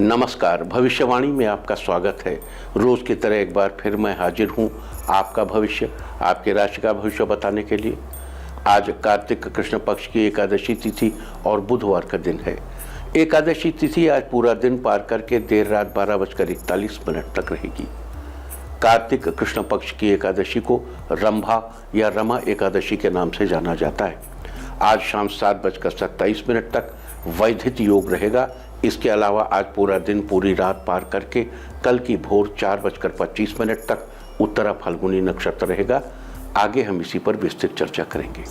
नमस्कार, भविष्यवाणी में आपका स्वागत है। रोज की तरह एक बार फिर मैं हाजिर हूँ आपका भविष्य, आपके राशि का भविष्य बताने के लिए। आज कार्तिक कृष्ण पक्ष की एकादशी तिथि और बुधवार का दिन है। एकादशी तिथि आज पूरा दिन पार करके देर रात 12:41 तक रहेगी। कार्तिक कृष्ण पक्ष की एकादशी को रंभा या रमा एकादशी के नाम से जाना जाता है। आज शाम 7:27 तक वैधित योग रहेगा। इसके अलावा आज पूरा दिन पूरी रात पार करके कल की भोर 4:25 तक उत्तरा फाल्गुनी नक्षत्र रहेगा। आगे हम इसी पर विस्तृत चर्चा करेंगे।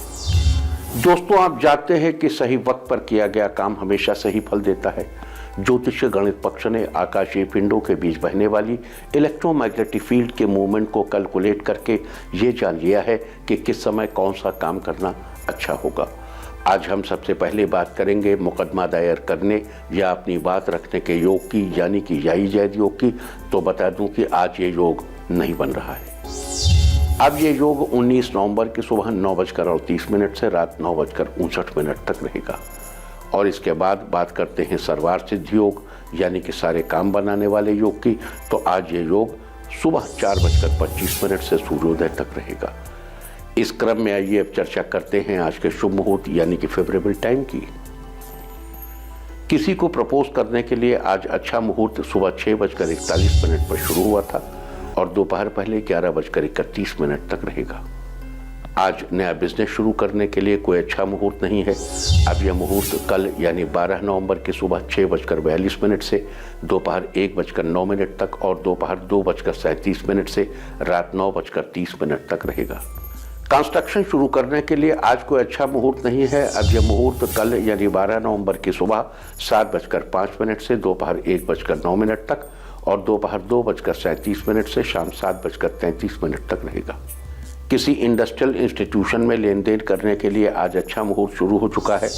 दोस्तों, आप जानते हैं कि सही वक्त पर किया गया काम हमेशा सही फल देता है। ज्योतिष गणित पक्ष ने आकाशीय पिंडों के बीच बहने वाली इलेक्ट्रोमैग्नेटिक फील्ड के मूवमेंट को कैलकुलेट करके ये जान लिया है कि किस समय कौन सा काम करना अच्छा होगा। आज हम सबसे पहले बात करेंगे मुकदमा दायर करने या अपनी बात रखने के योग की, यानी कि याई जैद योग की। तो बता दूं कि आज ये योग नहीं बन रहा है। अब ये योग 19 नवंबर की सुबह 9:38 से रात 9:59 तक रहेगा। और इसके बाद बात करते हैं सर्वार सिद्ध योग, यानी कि सारे काम बनाने वाले योग की। तो आज ये योग सुबह 4:25 से सूर्योदय तक रहेगा। इस क्रम में आइए अब चर्चा करते हैं आज के शुभ मुहूर्त, यानी कि फेवरेबल टाइम की। किसी को प्रपोज करने के लिए आज अच्छा मुहूर्त सुबह 6:41 पर शुरू हुआ था और दोपहर पहले 11:31 तक रहेगा। आज नया बिजनेस शुरू करने के लिए कोई अच्छा मुहूर्त नहीं है। अब यह मुहूर्त कल यानी 12 नवंबर की सुबह 6:42 से दोपहर 1:09 तक और दोपहर 2:37 से रात 9:30 तक रहेगा। कंस्ट्रक्शन शुरू करने के लिए आज कोई अच्छा मुहूर्त नहीं है। अब यह मुहूर्त कल यानी 12 नवंबर की सुबह 7:05 से दोपहर 1:09 तक और दोपहर 2:37 से शाम 7:33 तक रहेगा। किसी इंडस्ट्रियल इंस्टीट्यूशन में लेन देन करने के लिए आज अच्छा मुहूर्त शुरू हो चुका है।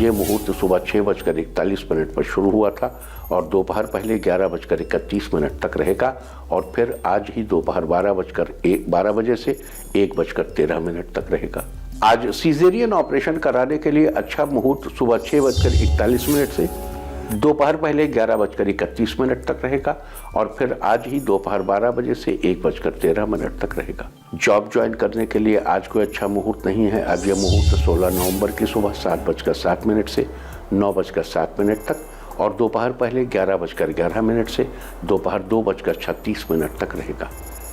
ये मुहूर्त सुबह 6:41 पर शुरू हुआ था और दोपहर पहले 11:31 तक रहेगा और फिर आज ही दोपहर 12 बजे से 1:13 तक रहेगा। आज सीजेरियन ऑपरेशन कराने के लिए अच्छा मुहूर्त सुबह 6:41 से दोपहर पहले 11:31 तक रहेगा और फिर आज ही दोपहर 12 बजे से 1:13 तक रहेगा। जॉब ज्वाइन करने के लिए आज कोई अच्छा मुहूर्त नहीं है। अब यह मुहूर्त 16 नवंबर की सुबह 7:07 से 9:07 तक और दोपहर पहले 11:11 से दोपहर 2:36 तक रहेगा।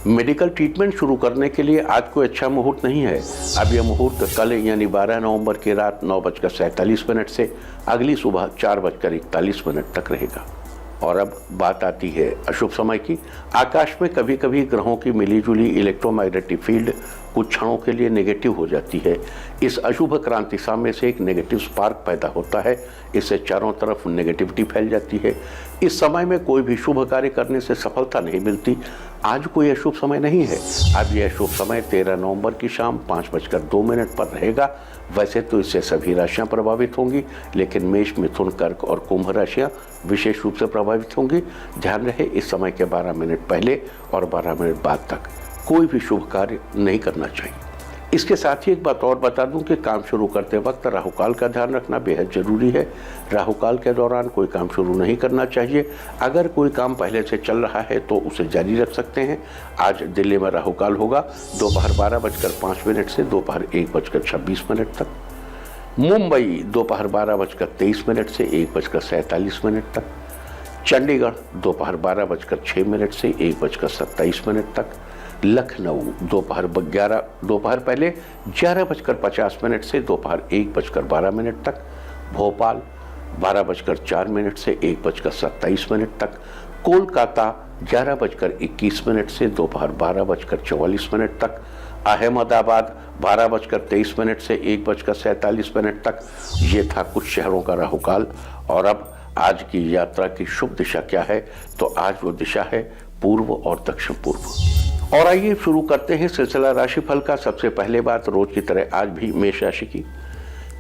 मेडिकल ट्रीटमेंट शुरू करने के लिए आज कोई अच्छा मुहूर्त नहीं है। अब यह मुहूर्त कल यानी 12 नवंबर की रात 9:47 से अगली सुबह 4:41 तक रहेगा। और अब बात आती है अशुभ समय की। आकाश में कभी कभी ग्रहों की मिलीजुली इलेक्ट्रोमैग्नेटिक फील्ड कुछ क्षणों के लिए नेगेटिव हो जाती है। इस अशुभ क्रांतिसा में से एक नेगेटिव स्पार्क पैदा होता है। इससे चारों तरफ नेगेटिविटी फैल जाती है। इस समय में कोई भी शुभ कार्य करने से सफलता नहीं मिलती। आज कोई अशुभ समय नहीं है। अब यह शुभ समय 13 नवंबर की शाम 5:02 पर रहेगा। वैसे तो इससे सभी राशियां प्रभावित होंगी, लेकिन मेष, मिथुन, कर्क और कुंभ राशियां विशेष रूप से प्रभावित होंगी। ध्यान रहे, इस समय के 12 मिनट पहले और 12 मिनट बाद तक कोई भी शुभ कार्य नहीं करना चाहिए। इसके साथ ही एक बात और बता दूं कि काम शुरू करते वक्त राहुकाल का ध्यान रखना बेहद जरूरी है। राहुकाल के दौरान कोई काम शुरू नहीं करना चाहिए। अगर कोई काम पहले से चल रहा है तो उसे जारी रख सकते हैं। आज दिल्ली में राहुकाल होगा दोपहर 12:05 से दोपहर 1:26 तक। मुंबई दोपहर 12:23 से 1:47 तक। चंडीगढ़ दोपहर 12:06 से 1:27 तक। लखनऊ दोपहर पहले 11:50 से दोपहर 1:12 तक। भोपाल 12:04 से 1:27 तक। कोलकाता 11:21 से दोपहर 12:44 तक। अहमदाबाद 12:23 से 1:47 तक। ये था कुछ शहरों का राहुकाल। और अब आज की यात्रा की शुभ दिशा क्या है? तो आज वो दिशा है पूर्व और दक्षिण पूर्व। और आइए शुरू करते हैं सिलसिला राशिफल का। सबसे पहले बात रोज की तरह आज भी मेष राशि की।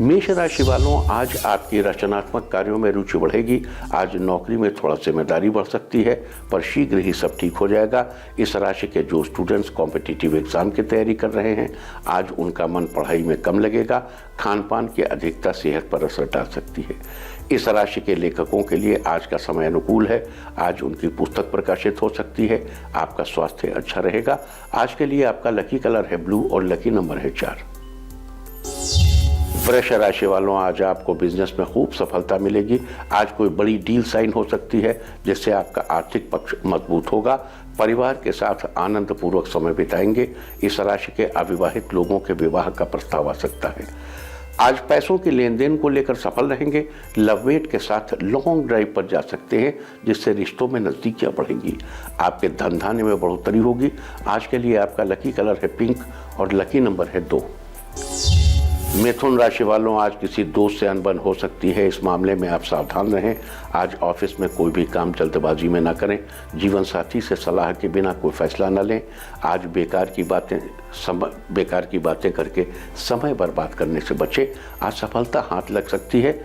मेष राशि वालों, आज आपकी रचनात्मक कार्यों में रुचि बढ़ेगी। आज नौकरी में थोड़ा जिम्मेदारी बढ़ सकती है, पर शीघ्र ही सब ठीक हो जाएगा। इस राशि के जो स्टूडेंट्स कॉम्पिटिटिव एग्जाम की तैयारी कर रहे हैं, आज उनका मन पढ़ाई में कम लगेगा। खान पान की अधिकता सेहत पर असर डाल सकती है। इस राशि के लेखकों के लिए आज का समय अनुकूल है। आज उनकी पुस्तक प्रकाशित हो सकती है। आपका स्वास्थ्य अच्छा रहेगा। आज के लिए आपका लकी कलर है ब्लू और लकी नंबर है 4। वृष राशि वालों, आज आपको बिजनेस में खूब सफलता मिलेगी। आज कोई बड़ी डील साइन हो सकती है, जिससे आपका आर्थिक पक्ष मजबूत होगा। परिवार के साथ आनंद पूर्वक समय बिताएंगे। इस राशि के अविवाहित लोगों के विवाह का प्रस्ताव आ सकता है। आज पैसों के लेन देन को लेकर सफल रहेंगे। लवमेट के साथ लॉन्ग ड्राइव पर जा सकते हैं, जिससे रिश्तों में नजदीकियां बढ़ेंगी। आपके धन धान्य में बढ़ोतरी होगी। आज के लिए आपका लकी कलर है पिंक और लकी नंबर है 2। मिथुन राशि वालों, आज किसी दोस्त से अनबन हो सकती है। इस मामले में आप सावधान रहें। आज ऑफिस में कोई भी काम जल्दबाजी में ना करें। जीवन साथी से सलाह के बिना कोई फैसला न लें। आज बेकार की बातें करके समय बर्बाद करने से बचें। आज सफलता हाथ लग सकती है।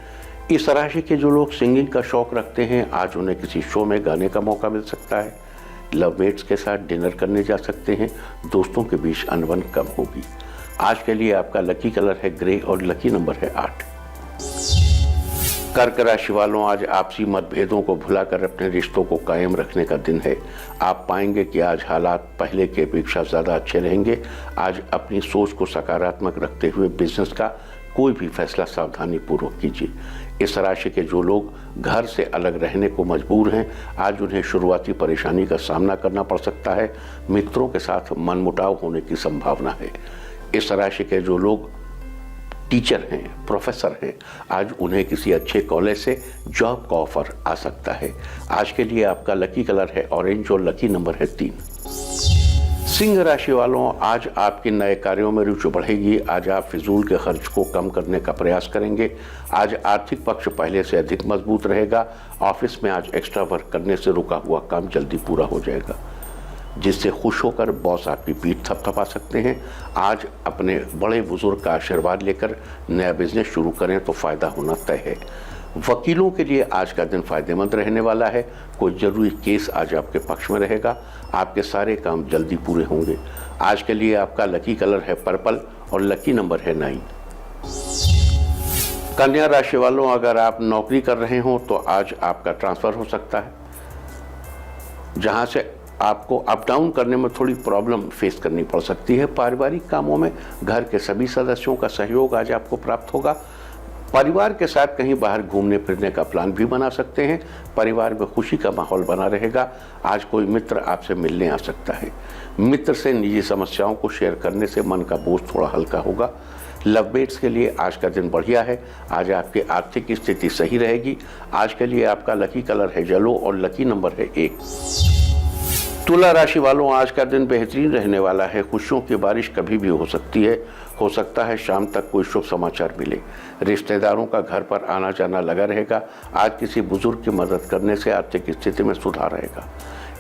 इस राशि के जो लोग सिंगिंग का शौक रखते हैं, आज उन्हें किसी शो में गाने का मौका मिल सकता है। लवमेट्स के साथ डिनर करने जा सकते हैं। दोस्तों के बीच अनबन कम होगी। आज के लिए आपका लकी कलर है ग्रे और लकी नंबर है 8। कर्क राशि वालों, आज आपसी मतभेदों को भुलाकर अपने रिश्तों को कायम रखने का दिन है। आप पाएंगे कि आज हालात पहले के अपेक्षा ज़्यादा अच्छे रहेंगे। आज अपनी सोच को सकारात्मक रखते हुए बिजनेस का कोई भी फैसला सावधानी पूर्वक कीजिए। इस राशि के जो लोग घर से अलग रहने को मजबूर हैं, आज उन्हें शुरुआती परेशानी का सामना करना पड़ सकता है। मित्रों के साथ मनमुटाव होने की संभावना है। इस राशि के जो लोग टीचर हैं, प्रोफेसर हैं, आज उन्हें किसी अच्छे कॉलेज से जॉब का ऑफर आ सकता है। आज के लिए आपका लकी कलर है ऑरेंज और लकी नंबर है 3। सिंह राशि वालों, आज आपके नए कार्यों में रुचि बढ़ेगी। आज आप फिजूल के खर्च को कम करने का प्रयास करेंगे। आज आर्थिक पक्ष पहले से अधिक मजबूत रहेगा। ऑफिस में आज एक्स्ट्रा वर्क करने से रुका हुआ काम जल्दी पूरा हो जाएगा, जिससे खुश होकर बॉस आपकी पीठ थपथपा सकते हैं। आज अपने बड़े बुजुर्ग का आशीर्वाद लेकर नया बिजनेस शुरू करें तो फायदा होना तय है। वकीलों के लिए आज का दिन फायदेमंद रहने वाला है। कोई जरूरी केस आज आपके पक्ष में रहेगा। आपके सारे काम जल्दी पूरे होंगे। आज के लिए आपका लकी कलर है पर्पल और लकी नंबर है 9। कन्या राशि वालों, अगर आप नौकरी कर रहे हो तो आज आपका ट्रांसफर हो सकता है, जहां से आपको अप डाउन करने में थोड़ी प्रॉब्लम फेस करनी पड़ सकती है। पारिवारिक कामों में घर के सभी सदस्यों का सहयोग आज आपको प्राप्त होगा। परिवार के साथ कहीं बाहर घूमने फिरने का प्लान भी बना सकते हैं। परिवार में खुशी का माहौल बना रहेगा। आज कोई मित्र आपसे मिलने आ सकता है। मित्र से निजी समस्याओं को शेयर करने से मन का बोझ थोड़ा हल्का होगा। लवमेट्स के लिए आज का दिन बढ़िया है। आज आपकी आर्थिक स्थिति सही रहेगी। आज के लिए आपका लकी कलर है येलो और लकी नंबर है 1। तुला राशि वालों, आज का दिन बेहतरीन रहने वाला है। खुशियों की बारिश कभी भी हो सकती है। हो सकता है शाम तक कोई शुभ समाचार मिले। रिश्तेदारों का घर पर आना जाना लगा रहेगा। आज किसी बुजुर्ग की मदद करने से आर्थिक स्थिति में सुधार रहेगा।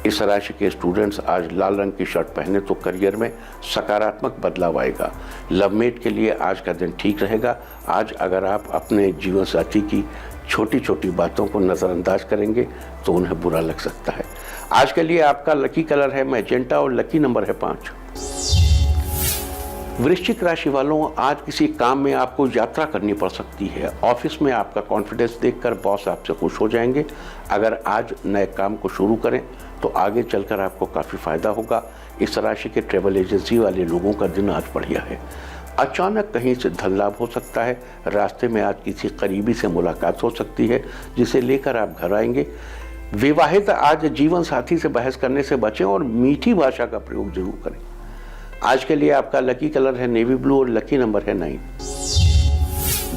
इस राशि के स्टूडेंट्स आज लाल रंग की शर्ट पहने तो करियर में सकारात्मक बदलाव आएगा। लवमेट के लिए आज का दिन ठीक रहेगा। आज अगर आप अपने जीवन साथी की छोटी छोटी बातों को नज़रअंदाज करेंगे तो उन्हें बुरा लग सकता है। आज के लिए आपका लकी कलर है मैजेंटा और लकी नंबर है 5। वृश्चिक राशि वालों, आज किसी काम में आपको यात्रा करनी पड़ सकती है। ऑफिस में आपका कॉन्फिडेंस देखकर बॉस आपसे खुश हो जाएंगे। अगर आज नए काम को शुरू करें तो आगे चलकर आपको काफ़ी फायदा होगा। इस राशि के ट्रैवल एजेंसी वाले लोगों का दिन आज बढ़िया है। अचानक कहीं से धन लाभ हो सकता है। रास्ते में आज किसी करीबी से मुलाकात हो सकती है, जिसे लेकर आप घर आएंगे। विवाहित आज जीवन साथी से बहस करने से बचें और मीठी भाषा का प्रयोग जरूर करें। आज के लिए आपका लकी कलर है नेवी ब्लू और लकी नंबर है 9।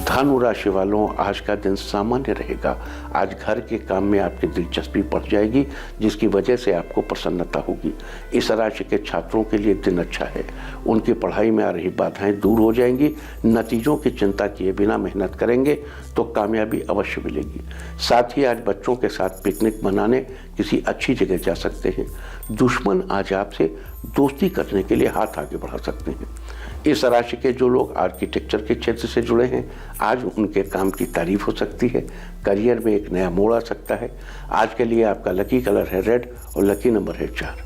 धनु राशि वालों, आज का दिन सामान्य रहेगा। आज घर के काम में आपकी दिलचस्पी बढ़ जाएगी, जिसकी वजह से आपको प्रसन्नता होगी। इस राशि के छात्रों के लिए दिन अच्छा है। उनकी पढ़ाई में आ रही बाधाएं दूर हो जाएंगी। नतीजों की चिंता किए बिना मेहनत करेंगे तो कामयाबी अवश्य मिलेगी। साथ ही आज बच्चों के साथ पिकनिक मनाने किसी अच्छी जगह जा सकते हैं। दुश्मन आज आपसे दोस्ती करने के लिए हाथ आगे बढ़ा सकते हैं। इस राशि के जो लोग आर्किटेक्चर के क्षेत्र से जुड़े हैं, आज उनके काम की तारीफ हो सकती है। करियर में एक नया मोड़ आ सकता है। आज के लिए आपका लकी कलर है रेड और लकी नंबर है 4।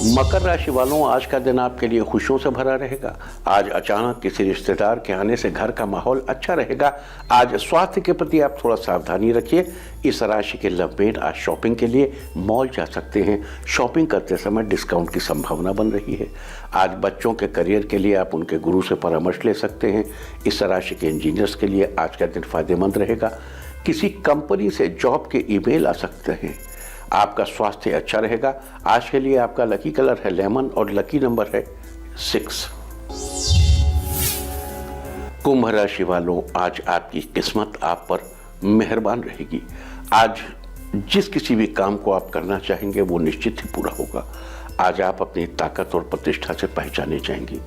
मकर राशि वालों, आज का दिन आपके लिए खुशियों से भरा रहेगा। आज अचानक किसी रिश्तेदार के आने से घर का माहौल अच्छा रहेगा। आज स्वास्थ्य के प्रति आप थोड़ा सावधानी रखिए। इस राशि के लवमेट आज शॉपिंग के लिए मॉल जा सकते हैं। शॉपिंग करते समय डिस्काउंट की संभावना बन रही है। आज बच्चों के करियर के लिए आप उनके गुरु से परामर्श ले सकते हैं। इस राशि के इंजीनियर्स के लिए आज का दिन फायदेमंद रहेगा। किसी कंपनी से जॉब के ईमेल आ सकते हैं। आपका स्वास्थ्य अच्छा रहेगा। आज के लिए आपका लकी कलर है लेमन और लकी नंबर है 6। कुंभ राशि वालों, आज आपकी किस्मत आप पर मेहरबान रहेगी। आज जिस किसी भी काम को आप करना चाहेंगे वो निश्चित ही पूरा होगा। आज आप अपनी ताकत और प्रतिष्ठा से पहचाने जाएंगे।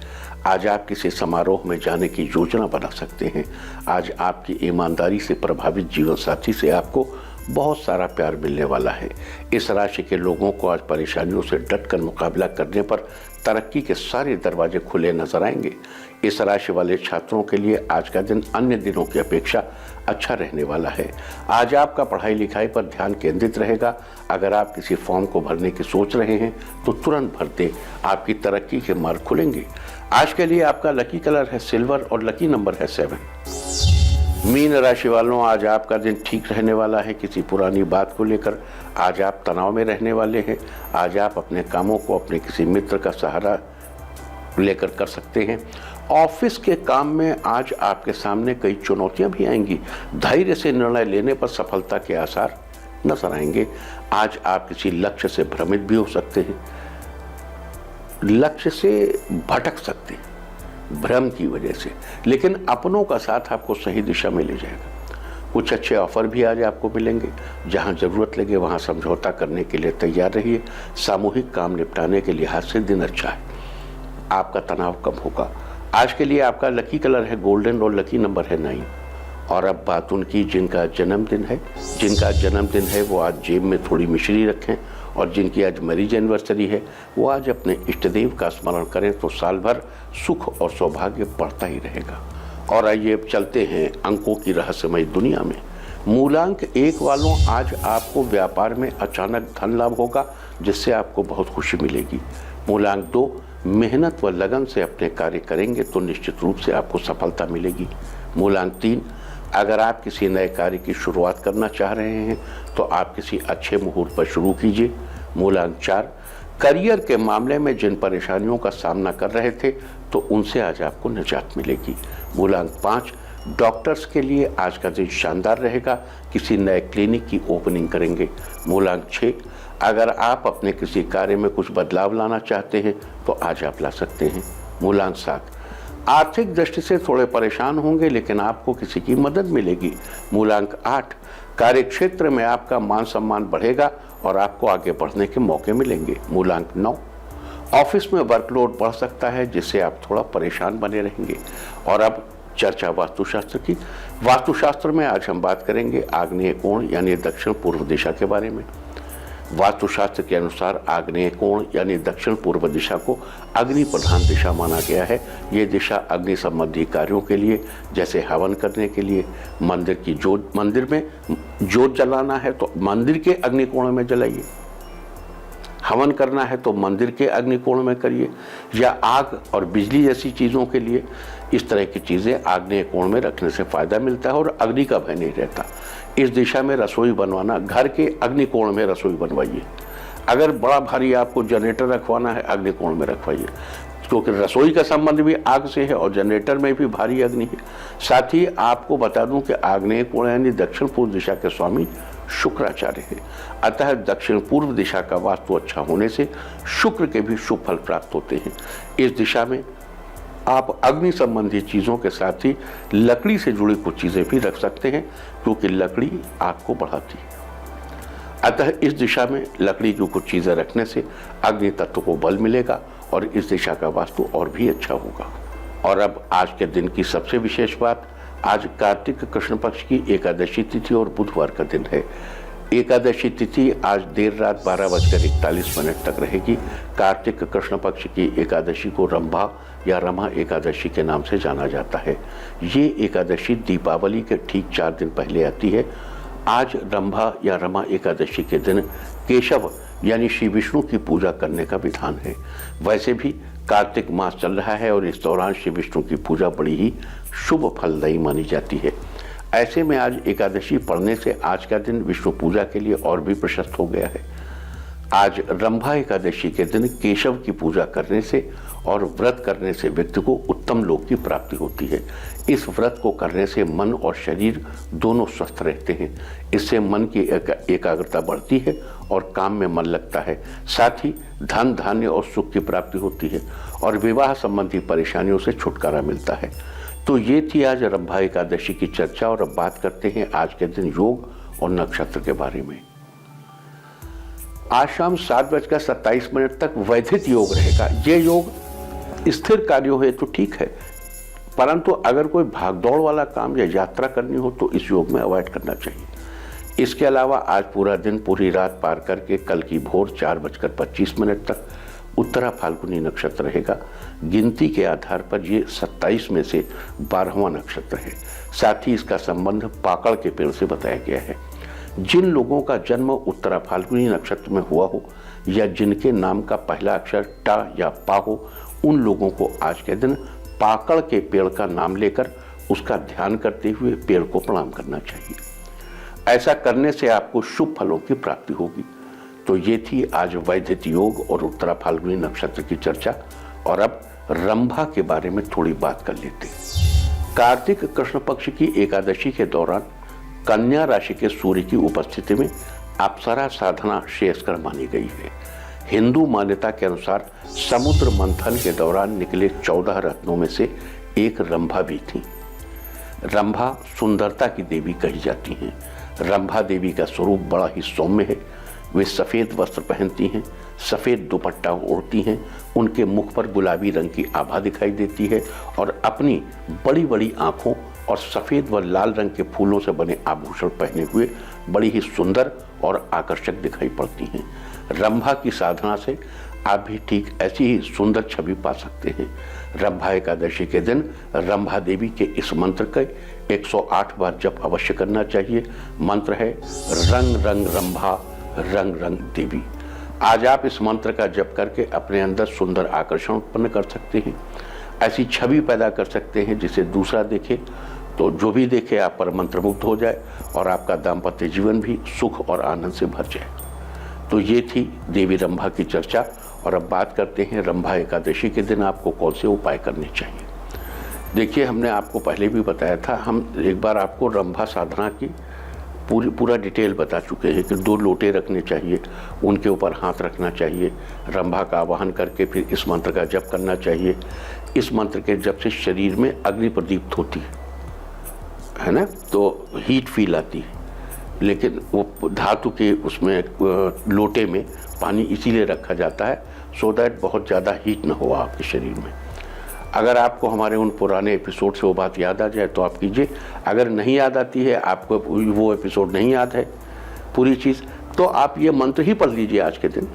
आज आप किसी समारोह में जाने की योजना बना सकते हैं। आज आपकी ईमानदारी से प्रभावित जीवन साथी से आपको बहुत सारा प्यार मिलने वाला है। इस राशि के लोगों को आज परेशानियों से डटकर मुकाबला करने पर तरक्की के सारे दरवाजे खुले नजर आएंगे। इस राशि वाले छात्रों के लिए आज का दिन अन्य दिनों की अपेक्षा अच्छा रहने वाला है। आज आपका पढ़ाई लिखाई पर ध्यान केंद्रित रहेगा। अगर आप किसी फॉर्म को भरने की सोच रहे हैं तो तुरंत भर दें, आपकी तरक्की के मार्ग खुलेंगे। आज के लिए आपका लकी कलर है सिल्वर और लकी नंबर है 7। मीन राशि वालों, आज आपका दिन ठीक रहने वाला है। किसी पुरानी बात को लेकर आज आप तनाव में रहने वाले हैं। आज आप अपने कामों को अपने किसी मित्र का सहारा लेकर कर सकते हैं। ऑफिस के काम में आज आपके सामने कई चुनौतियां भी आएंगी। धैर्य से निर्णय लेने पर सफलता के आसार नजर आएंगे। आज आप किसी लक्ष्य से भ्रमित भी हो सकते हैं, लक्ष्य से भटक सकते हैं भ्रम की वजह से, लेकिन अपनों का साथ आपको सही दिशा में ले जाएगा। कुछ अच्छे ऑफर भी आज आपको मिलेंगे। जहां जरूरत लगे वहां समझौता करने के लिए तैयार रहिए। सामूहिक काम निपटाने के लिहाज से दिन अच्छा है। आपका तनाव कम होगा। आज के लिए आपका लकी कलर है गोल्डन और लकी नंबर है 9। और अब बात उनकी जिनका जन्मदिन है वो आज जेब में थोड़ी मिश्री रखें। और जिनकी आज मैरिज एनिवर्सरी है वो आज अपने इष्ट देव का स्मरण करें तो साल भर सुख और सौभाग्य बढ़ता ही रहेगा। और आइए अब चलते हैं अंकों की रहस्यमय दुनिया में। मूलांक 1 वालों, आज आपको व्यापार में अचानक धन लाभ होगा जिससे आपको बहुत खुशी मिलेगी। मूलांक 2, मेहनत व लगन से अपने कार्य करेंगे तो निश्चित रूप से आपको सफलता मिलेगी। मूलांक 3, अगर आप किसी नए कार्य की शुरुआत करना चाह रहे हैं तो आप किसी अच्छे मुहूर्त पर शुरू कीजिए। मूलांक 4, करियर के मामले में जिन परेशानियों का सामना कर रहे थे तो उनसे आज आपको निजात मिलेगी। मूलांक 5, डॉक्टर्स के लिए आज का दिन शानदार रहेगा। किसी नए क्लिनिक की ओपनिंग करेंगे। मूलांक 6, अगर आप अपने किसी कार्य में कुछ बदलाव लाना चाहते हैं तो आज आप ला सकते हैं। मूलांक 7, आर्थिक दृष्टि से थोड़े परेशान होंगे लेकिन आपको किसी की मदद मिलेगी। मूलांक 8, कार्यक्षेत्र में आपका मान सम्मान बढ़ेगा और आपको आगे बढ़ने के मौके मिलेंगे। मूलांक 9, ऑफिस में वर्कलोड बढ़ सकता है जिससे आप थोड़ा परेशान बने रहेंगे। और अब चर्चा वास्तुशास्त्र की। वास्तुशास्त्र में आज हम बात करेंगे आग्नेय कोण यानी दक्षिण पूर्व दिशा के बारे में। वास्तुशास्त्र के अनुसार आग्नेय कोण यानी दक्षिण पूर्व दिशा को अग्नि प्रधान दिशा माना गया है। ये दिशा अग्नि संबंधी कार्यों के लिए, जैसे हवन करने के लिए, मंदिर में जोत जलाना है तो मंदिर के अग्निकोण में जलाइए, हवन करना है तो मंदिर के अग्निकोण में करिए, या आग और बिजली जैसी चीज़ों के लिए इस तरह की चीज़ें आग्नेय कोण में रखने से फायदा मिलता है और अग्नि का भय नहीं रहता। इस दिशा में रसोई बनवाना, घर के अग्निकोण में रसोई बनवाइए। अगर बड़ा भारी आपको जनरेटर रखवाना है अग्निकोण में रखवाइए, क्योंकि रसोई का संबंध भी आग से है और जनरेटर में भी भारी अग्नि है। साथ ही आपको बता दूं कि आग्नेय कोण यानी दक्षिण पूर्व दिशा के स्वामी शुक्राचार्य है। अतः दक्षिण पूर्व दिशा का वास्तु अच्छा होने से शुक्र के भी शुभ फल प्राप्त होते हैं। इस दिशा में आप अग्नि संबंधी चीज़ों के साथ ही लकड़ी से जुड़ी कुछ चीज़ें भी रख सकते हैं, क्योंकि लकड़ी आग को बढ़ाती है। अतः इस दिशा में लकड़ी की कुछ चीज़ें रखने से अग्नि तत्व को बल मिलेगा और इस दिशा का वास्तु और भी अच्छा होगा। और अब आज के दिन की सबसे विशेष बात, आज कार्तिक कृष्ण पक्ष की एकादशी तिथि और बुधवार का दिन है। एकादशी तिथि आज देर रात 12:41 तक रहेगी। कार्तिक कृष्ण पक्ष की एकादशी को रंभा या रमा एकादशी के नाम से जाना जाता है। ये एकादशी दीपावली के ठीक 4 दिन पहले आती है। आज रंभा या रमा एकादशी के दिन केशव यानी श्री विष्णु की पूजा करने का विधान है। वैसे भी कार्तिक मास चल रहा है और इस दौरान श्री विष्णु की पूजा बड़ी ही शुभ फलदायी मानी जाती है। ऐसे में आज एकादशी पढ़ने से आज का दिन विष्णु पूजा के लिए और भी प्रशस्त हो गया है। आज रंभा एकादशी के दिन केशव की पूजा करने से और व्रत करने से व्यक्ति को उत्तम लोक की प्राप्ति होती है। इस व्रत को करने से मन और शरीर दोनों स्वस्थ रहते हैं। इससे मन की एकाग्रता बढ़ती है और काम में मन लगता है। साथ ही धन धान्य और सुख की प्राप्ति होती है और विवाह संबंधी परेशानियों से छुटकारा मिलता है। तो ये थी आज रंभा एकादशी की चर्चा। और अब बात करते हैं आज के दिन योग और नक्षत्र के बारे में। आज शाम 7:27 तक वैधित योग रहेगा। ये योग स्थिर कार्यों है तो ठीक है, परंतु अगर कोई भागदौड़ वाला काम या यात्रा करनी हो तो इस योग में अवॉइड करना चाहिए। इसके अलावा आज पूरा दिन पूरी रात पार करके कल की भोर 4:25 तक उत्तरा फाल्गुनी नक्षत्र रहेगा। गिनती के आधार पर ये 27 में से 12वां नक्षत्र है। साथ ही इसका संबंध पाकड़ के पेड़ से बताया गया है। जिन लोगों का जन्म उत्तरा फाल्गुनी नक्षत्र में हुआ हो या जिनके नाम का पहला अक्षर टा या पा हो, उन लोगों को आज के दिन पाकड़ के पेड़ का नाम लेकर उसका ध्यान करते हुए पेड़ को प्रणाम करना चाहिए। ऐसा करने से आपको शुभ फलों की प्राप्ति होगी। तो ये थी आज वैधित योग और उत्तरा फाल्गुनी नक्षत्र की चर्चा। और अब रंभा के बारे में थोड़ी बात कर लेते हैं। कार्तिक कृष्ण पक्ष की एकादशी के दौरान कन्या राशि के सूर्य की उपस्थिति में अप्सरा साधना श्रेयस्कर मानी गई है। हिंदू मान्यता के अनुसार समुद्र मंथन के दौरान निकले 14 रत्नों में से एक रंभा भी थी। रंभा सुंदरता की देवी कही जाती हैं। रंभा देवी का स्वरूप बड़ा ही सौम्य है। वे सफ़ेद वस्त्र पहनती हैं, सफ़ेद दुपट्टा ओढ़ती हैं। उनके मुख पर गुलाबी रंग की आभा दिखाई देती है और अपनी बड़ी बड़ी आँखों और सफ़ेद व लाल रंग के फूलों से बने आभूषण पहने हुए बड़ी ही सुंदर और आकर्षक दिखाई पड़ती हैं। रंभा की साधना से आप भी ठीक ऐसी ही सुंदर छवि पा सकते हैं। रंभा एकादशी के दिन रंभा देवी के इस मंत्र का 108 बार जप अवश्य करना चाहिए। मंत्र है रंग रंग रंभा रंग रंग देवी। आज आप इस मंत्र का जप करके अपने अंदर सुंदर आकर्षण उत्पन्न कर सकते हैं। ऐसी छवि पैदा कर सकते हैं जिसे दूसरा देखे तो जो भी देखे आप पर मंत्रमुग्ध हो जाए और आपका दाम्पत्य जीवन भी सुख और आनंद से भर जाए। तो ये थी देवी रंभा की चर्चा। और अब बात करते हैं रंभा एकादशी के दिन आपको कौन से उपाय करने चाहिए। देखिए, हमने आपको पहले भी बताया था, हम एक बार आपको रंभा साधना की पूरा डिटेल बता चुके हैं कि 2 लोटे रखने चाहिए, उनके ऊपर हाथ रखना चाहिए, रंभा का आवाहन करके फिर इस मंत्र का जप करना चाहिए। इस मंत्र के जप से शरीर में अग्नि प्रदीप्त होती है ना, तो हीट फील आती है। लेकिन वो धातु के उसमें लोटे में पानी इसीलिए रखा जाता है सो दैट बहुत ज़्यादा हीट ना हो आपके शरीर में। अगर आपको हमारे उन पुराने एपिसोड से वो बात याद आ जाए तो आप कीजिए। अगर नहीं याद आती है, आपको वो एपिसोड नहीं याद है पूरी चीज़, तो आप ये मंत्र ही पढ़ लीजिए आज के दिन,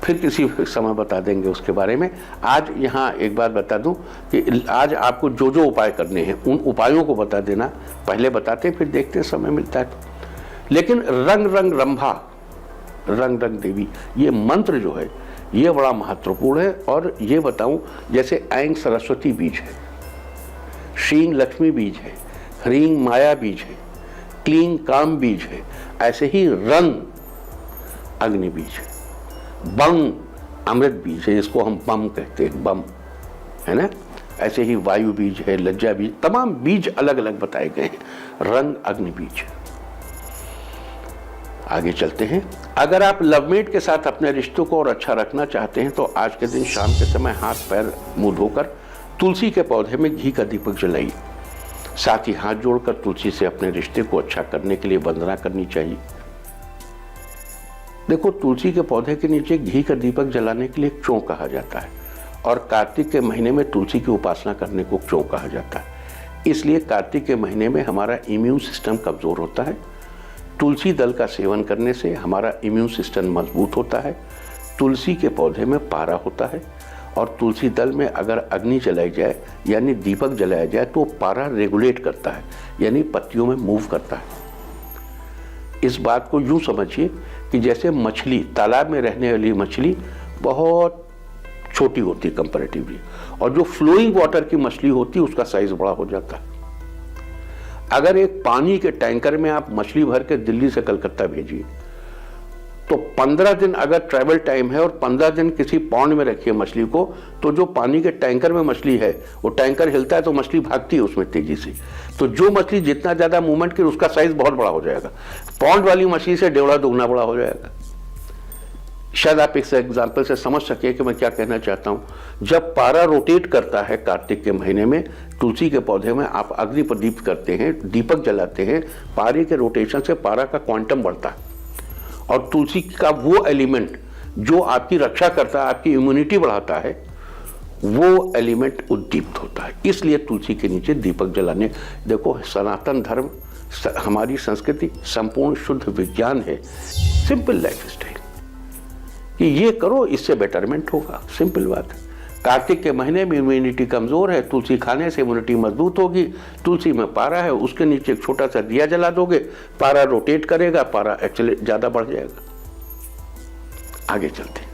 फिर किसी समय बता देंगे उसके बारे में। आज यहाँ एक बात बता दूं कि आज आपको जो जो उपाय करने हैं उन उपायों को बता देना, पहले बताते फिर देखते समय मिलता है तो। लेकिन रंग रंग रंभा रंग रंग देवी ये मंत्र जो है ये बड़ा महत्वपूर्ण है। और ये बताऊं, जैसे ऐंग सरस्वती बीज है, श्रीं लक्ष्मी बीज है, ह्रीं माया बीज है, क्लीं काम बीज है, ऐसे ही रंग अग्नि बीज है, बम अमृत बीज है, इसको हम बम कहते हैं, बम है ना। ऐसे ही वायु बीज है, लज्जा बीज, तमाम बीज अलग अलग बताए गए हैं। रंग अग्नि बीज। आगे चलते हैं। अगर आप लवमेट के साथ अपने रिश्तों को और अच्छा रखना चाहते हैं तो आज के दिन शाम के समय हाथ पैर मुंह धोकर तुलसी के पौधे में घी का दीपक जलाइए। साथ ही हाथ जोड़कर तुलसी से अपने रिश्ते को अच्छा करने के लिए वंदना करनी चाहिए। देखो, तुलसी के पौधे के नीचे घी का दीपक जलाने के लिए क्यों कहा जाता है, और कार्तिक के महीने में तुलसी की उपासना करने को क्यों कहा जाता है? इसलिए कार्तिक के महीने में हमारा इम्यून सिस्टम कमज़ोर होता है। तुलसी दल का सेवन करने से हमारा इम्यून सिस्टम मजबूत होता है। तुलसी के पौधे में पारा होता है और तुलसी दल में अगर अग्नि जलाई जाए यानी दीपक जलाया जाए तो पारा रेगुलेट करता है, यानी पत्तियों में मूव करता है। इस बात को यूं समझिए कि जैसे मछली, तालाब में रहने वाली मछली बहुत छोटी होती है कंपैरेटिवली, और जो फ्लोइंग वाटर की मछली होती है उसका साइज बड़ा हो जाता है। अगर एक पानी के टैंकर में आप मछली भर के दिल्ली से कलकत्ता भेजिए तो 15 दिन अगर ट्रैवल टाइम है और 15 दिन किसी पॉन्ड में रखिए मछली को, तो जो पानी के टैंकर में मछली है वो टैंकर हिलता है तो मछली भागती है उसमें तेजी से, तो जो मछली जितना ज्यादा मूवमेंट करे उसका साइज बहुत बड़ा हो जाएगा। पॉन्ड वाली मछली से 1.5 दुगना बड़ा हो जाएगा। शायद आप इस एग्जाम्पल से समझ सके कि मैं क्या कहना चाहता हूं। जब पारा रोटेट करता है कार्तिक के महीने में, तुलसी के पौधे में आप अग्नि प्रदीप्त करते हैं, दीपक जलाते हैं, पारे के रोटेशन से पारा का क्वांटम बढ़ता है और तुलसी का वो एलिमेंट जो आपकी रक्षा करता है, आपकी इम्यूनिटी बढ़ाता है, वो एलिमेंट उद्दीप्त होता है। इसलिए तुलसी के नीचे दीपक जलाने, देखो सनातन धर्म, हमारी संस्कृति संपूर्ण शुद्ध विज्ञान है। सिंपल लाइफ स्टाइल कि ये करो, इससे बेटरमेंट होगा, सिंपल बात है। कार्तिक के महीने में इम्यूनिटी कमजोर है, तुलसी खाने से इम्यूनिटी मजबूत होगी। तुलसी में पारा है, उसके नीचे एक छोटा सा दिया जला दोगे, पारा रोटेट करेगा, पारा एक्चुअली ज्यादा बढ़ जाएगा। आगे चलते हैं।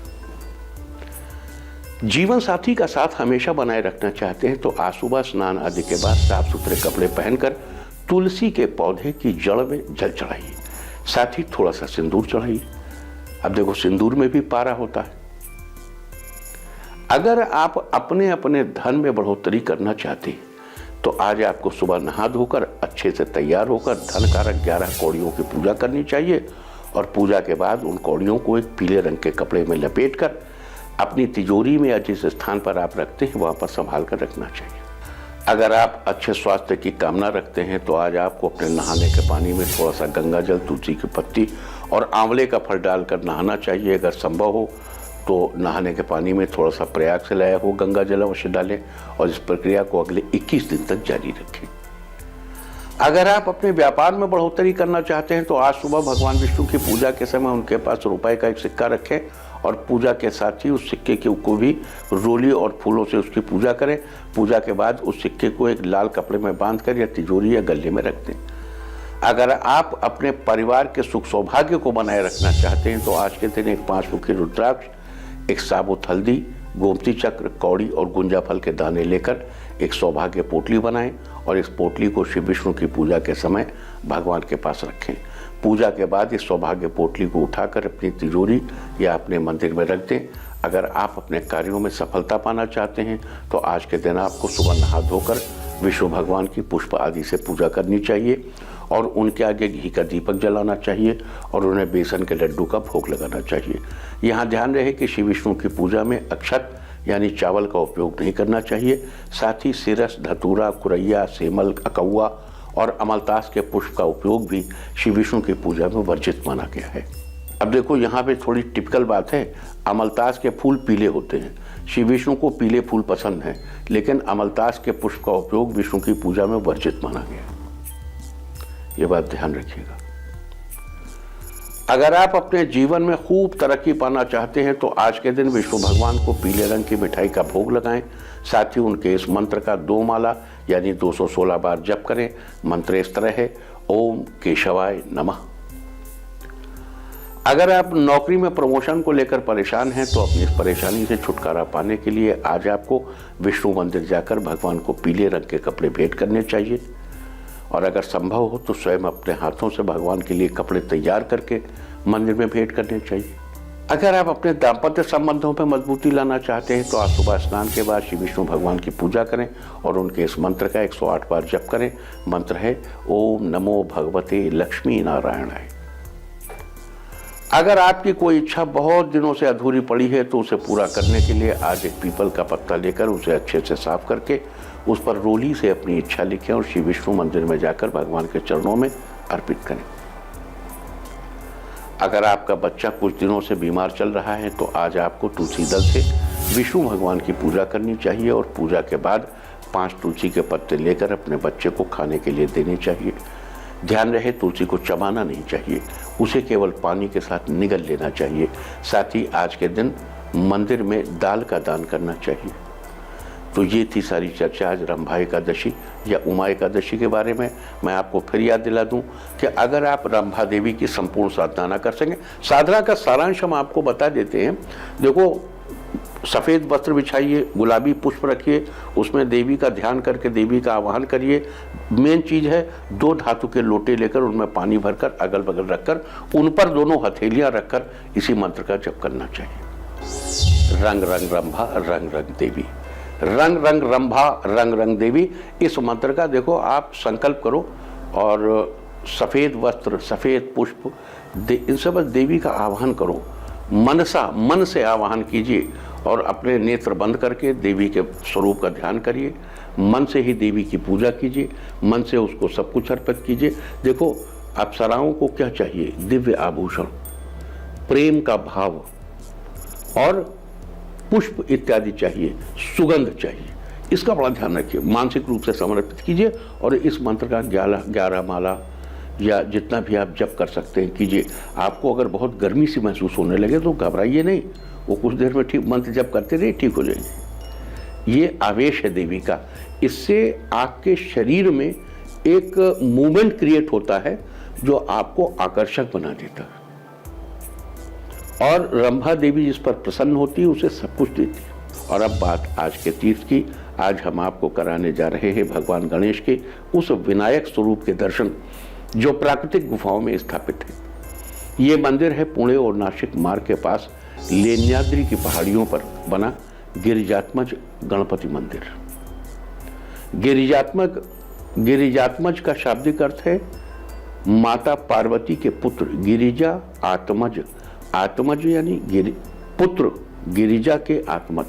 जीवन साथी का साथ हमेशा बनाए रखना चाहते हैं तो आज सुबह स्नान आदि के बाद साफ सुथरे कपड़े पहनकर तुलसी के पौधे की जड़ में जल चढ़ाइए, साथ ही थोड़ा सा सिंदूर चढ़ाइए। अब देखो सिंदूर में भी पारा होता है। अगर आप अपने अपने धन में बढ़ोतरी करना चाहते हैं तो आज आपको सुबह नहा धोकर अच्छे से तैयार होकर धन कारक 11 कौड़ियों की पूजा करनी चाहिए और पूजा के बाद उन कौड़ियों को एक पीले रंग के कपड़े में लपेटकर अपनी तिजोरी में या जिस स्थान पर आप रखते हैं वहां पर संभाल कर रखना चाहिए। अगर आप अच्छे स्वास्थ्य की कामना रखते हैं तो आज आपको अपने नहाने के पानी में थोड़ा सा गंगा जल, तुलसी की पत्ती और आंवले का फल डालकर नहाना चाहिए। अगर संभव हो तो नहाने के पानी में थोड़ा सा प्रयाग से लाया हो गंगा जल अवश्य डालें और इस प्रक्रिया को अगले 21 दिन तक जारी रखें। अगर आप अपने व्यापार में बढ़ोतरी करना चाहते हैं तो आज सुबह भगवान विष्णु की पूजा के समय उनके पास रुपए का एक सिक्का रखें और पूजा के साथ ही उस सिक्के के को भी रोली और फूलों से उसकी पूजा करें। पूजा के बाद उस सिक्के को एक लाल कपड़े में बांधकर या तिजोरी या गले में रख दें। अगर आप अपने परिवार के सुख सौभाग्य को बनाए रखना चाहते हैं तो आज के दिन एक 5 मुखी रुद्राक्ष, एक साबुत हल्दी, गोमती चक्र, कौड़ी और गुंजा फल के दाने लेकर एक सौभाग्य पोटली बनाएं और इस पोटली को श्री विष्णु की पूजा के समय भगवान के पास रखें। पूजा के बाद इस सौभाग्य पोटली को उठाकर अपनी तिजोरी या अपने मंदिर में रख दें। अगर आप अपने कार्यों में सफलता पाना चाहते हैं तो आज के दिन आपको सुबह नहा धोकर विष्णु भगवान की पुष्प आदि से पूजा करनी चाहिए और उनके आगे घी का दीपक जलाना चाहिए और उन्हें बेसन के लड्डू का भोग लगाना चाहिए। यहाँ ध्यान रहे कि श्री विष्णु की पूजा में अक्षत यानी चावल का उपयोग नहीं करना चाहिए। साथ ही सिरस, धतूरा, कुरैया, सेमल, अकौआ और अमलतास के पुष्प का उपयोग भी श्री विष्णु की पूजा में वर्जित माना गया है। अब देखो यहाँ पे थोड़ी टिपिकल बात है, अमलतास के फूल पीले होते हैं, श्री विष्णु को पीले फूल पसंद हैं, लेकिन अमलतास के पुष्प का उपयोग विष्णु की पूजा में वर्जित माना गया। ये बात ध्यान रखिएगा। अगर आप अपने जीवन में खूब तरक्की पाना चाहते हैं तो आज के दिन विष्णु भगवान को पीले रंग की मिठाई का भोग लगाएं। साथ ही उनके इस मंत्र का 2 माला यानी 216 बार जप करें। मंत्र इस तरह है, ओम केशवाय नमः। अगर आप नौकरी में प्रमोशन को लेकर परेशान हैं तो अपनी इस परेशानी से छुटकारा पाने के लिए आज आपको विष्णु मंदिर जाकर भगवान को पीले रंग के कपड़े भेंट करने चाहिए और अगर संभव हो तो स्वयं अपने हाथों से भगवान के लिए कपड़े तैयार करके मंदिर में भेंट करने चाहिए। अगर आप अपने दाम्पत्य संबंधों पर मजबूती लाना चाहते हैं तो आज सुबह स्नान के बाद श्री विष्णु भगवान की पूजा करें और उनके इस मंत्र का 108 बार जप करें। मंत्र है, ओम नमो भगवते लक्ष्मी नारायणाय। अगर आपकी कोई इच्छा बहुत दिनों से अधूरी पड़ी है तो उसे पूरा करने के लिए आज एक पीपल का पत्ता लेकर उसे अच्छे से साफ करके उस पर रोली से अपनी इच्छा लिखें और श्री विष्णु मंदिर में जाकर भगवान के चरणों में अर्पित करें। अगर आपका बच्चा कुछ दिनों से बीमार चल रहा है तो आज आपको तुलसी दल से विष्णु भगवान की पूजा करनी चाहिए और पूजा के बाद 5 तुलसी के पत्ते लेकर अपने बच्चे को खाने के लिए देने चाहिए। ध्यान रहे तुलसी को चबाना नहीं चाहिए, उसे केवल पानी के साथ निगल लेना चाहिए। साथ ही आज के दिन मंदिर में दाल का दान करना चाहिए। तो ये थी सारी चर्चा आज रंभा एकादशी या उमा एकादशी के बारे में। मैं आपको फिर याद दिला दूं कि अगर आप रंभा देवी की संपूर्ण साधना ना कर सकें, साधना का सारांश हम आपको बता देते हैं। देखो, सफ़ेद वस्त्र बिछाइए, गुलाबी पुष्प रखिए, उसमें देवी का ध्यान करके देवी का आवाहन करिए। मेन चीज़ है 2 धातु के लोटे लेकर उनमें पानी भरकर अगल बगल रखकर उन पर दोनों हथेलियाँ रखकर इसी मंत्र का जप करना चाहिए। रंग रंग रंभा रंग रंग देवी, रंग रंग रंभा रंग रंग देवी। इस मंत्र का देखो आप संकल्प करो और सफ़ेद वस्त्र, सफ़ेद पुष्प, इन सब देवी का आवाहन करो। मनसा, मन से आवाहन कीजिए और अपने नेत्र बंद करके देवी के स्वरूप का ध्यान करिए। मन से ही देवी की पूजा कीजिए, मन से उसको सब कुछ अर्पित कीजिए। देखो, अप्सराओं को क्या चाहिए? दिव्य आभूषण, प्रेम का भाव और पुष्प इत्यादि चाहिए, सुगंध चाहिए। इसका बड़ा ध्यान रखिए, मानसिक रूप से समर्पित कीजिए और इस मंत्र का 11 माला या जितना भी आप जप कर सकते हैं कीजिए। आपको अगर बहुत गर्मी सी महसूस होने लगे तो घबराइए नहीं, वो कुछ देर में ठीक मंत्र जप करते रहिए, ठीक हो जाएंगे। ये आवेश है देवी का, इससे आपके शरीर में एक मूवमेंट क्रिएट होता है जो आपको आकर्षक बना देता है। और रंभा देवी जिस पर प्रसन्न होती है उसे सब कुछ देती है। और अब बात आज के तीर्थ की। आज हम आपको कराने जा रहे हैं भगवान गणेश के उस विनायक स्वरूप के दर्शन जो प्राकृतिक गुफाओं में स्थापित है। ये मंदिर है पुणे और नासिक मार्ग के पास लेण्याद्री की पहाड़ियों पर बना गिरिजात्मज गणपति मंदिर। गिरिजात्मज का शाब्दिक अर्थ है माता पार्वती के पुत्र। गिरिजा आत्मज, आत्मज यानी पुत्र, गिरिजा के आत्मज।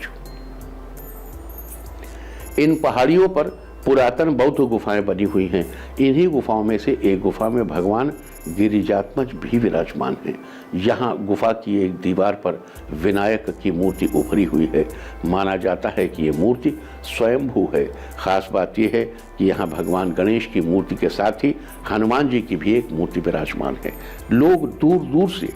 इन पहाड़ियों पर पुरातन बौद्ध गुफाएं बनी हुई हैं। इन्हीं गुफाओं में से एक गुफा में भगवान गिरिजात्मज भी विराजमान हैं। यहाँ गुफा की एक दीवार पर विनायक की मूर्ति उभरी हुई है। माना जाता है कि ये मूर्ति स्वयंभू है। खास बात यह है कि यहाँ भगवान गणेश की मूर्ति के साथ ही हनुमान जी की भी एक मूर्ति विराजमान है। लोग दूर दूर से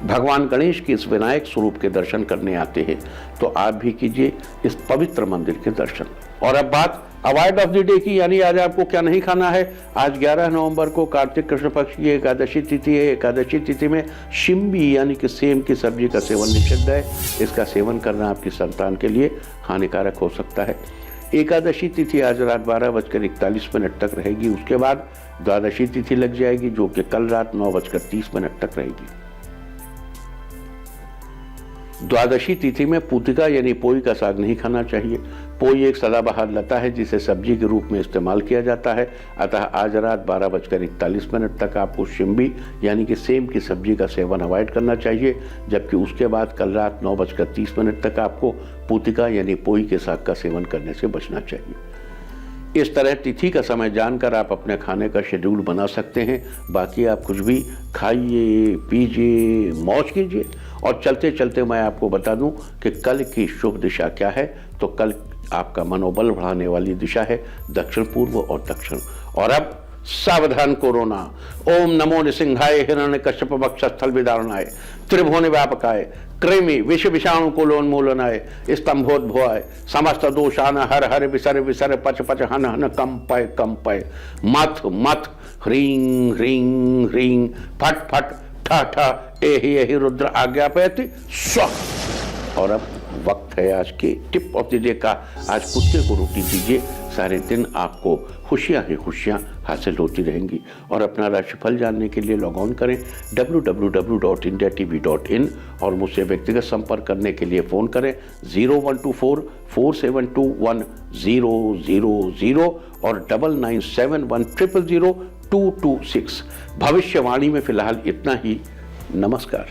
भगवान गणेश के इस विनायक स्वरूप के दर्शन करने आते हैं। तो आप भी कीजिए इस पवित्र मंदिर के दर्शन। और अब बात अवॉइड ऑफ द डे की, यानी आज आपको क्या नहीं खाना है। आज 11 नवंबर को कार्तिक कृष्ण पक्ष की एकादशी तिथि है। एकादशी तिथि में शिम्बी यानी कि सेम की सब्जी का सेवन निषिद्ध है। इसका सेवन करना आपकी संतान के लिए हानिकारक हो सकता है। एकादशी तिथि आज रात 12:41 तक रहेगी। उसके बाद द्वादशी तिथि लग जाएगी जो कि कल रात 9:30 तक रहेगी। द्वादशी तिथि में पूतिका यानी पोई का साग नहीं खाना चाहिए। पोई एक सदाबहार लता है जिसे सब्जी के रूप में इस्तेमाल किया जाता है। अतः आज रात 12:41 तक आपको शिम्बी यानी कि सेम की सब्जी का सेवन अवॉइड करना चाहिए। जबकि उसके बाद कल रात 9:30 तक आपको पूतिका यानी पोई के साग का सेवन करने से बचना चाहिए। इस तरह तिथि का समय जानकर आप अपने खाने का शेड्यूल बना सकते हैं। बाकी आप कुछ भी खाइए, पीजिए, मौज कीजिए। और चलते चलते मैं आपको बता दूं कि कल की शुभ दिशा क्या है। तो कल आपका मनोबल बढ़ाने वाली दिशा है दक्षिण पूर्व और दक्षिण। और अब सावधान कोरोना। ओम नमो नृसिंहाय हिरण्यकश्यप वक्षस्थल विदारणाय त्रिभुवन व्यापकाय कृमि विष विषाणु कुलोन्मूलनाय स्तंभोद्भवाय समस्त दोषान हर हर विसर विसर पच पच हन हन कंपय कंपय मथ मथ ह्रीं ह्रीं ह्रीं फट फट ठा ठा एहि एहि रुद्र आज्ञापयति स्व। और अब वक्त है आज के टिप ऑफ द डे का। आज कुत्ते को रोटी दीजिए। सारे दिन आपको खुशियाँ ही खुशियाँ हासिल होती रहेंगी। और अपना राशिफल जानने के लिए लॉग ऑन करें www.indiatv.in और मुझसे व्यक्तिगत संपर्क करने के लिए फ़ोन करें 0124-472-1000 और 9971000226। भविष्यवाणी में फिलहाल इतना ही। नमस्कार।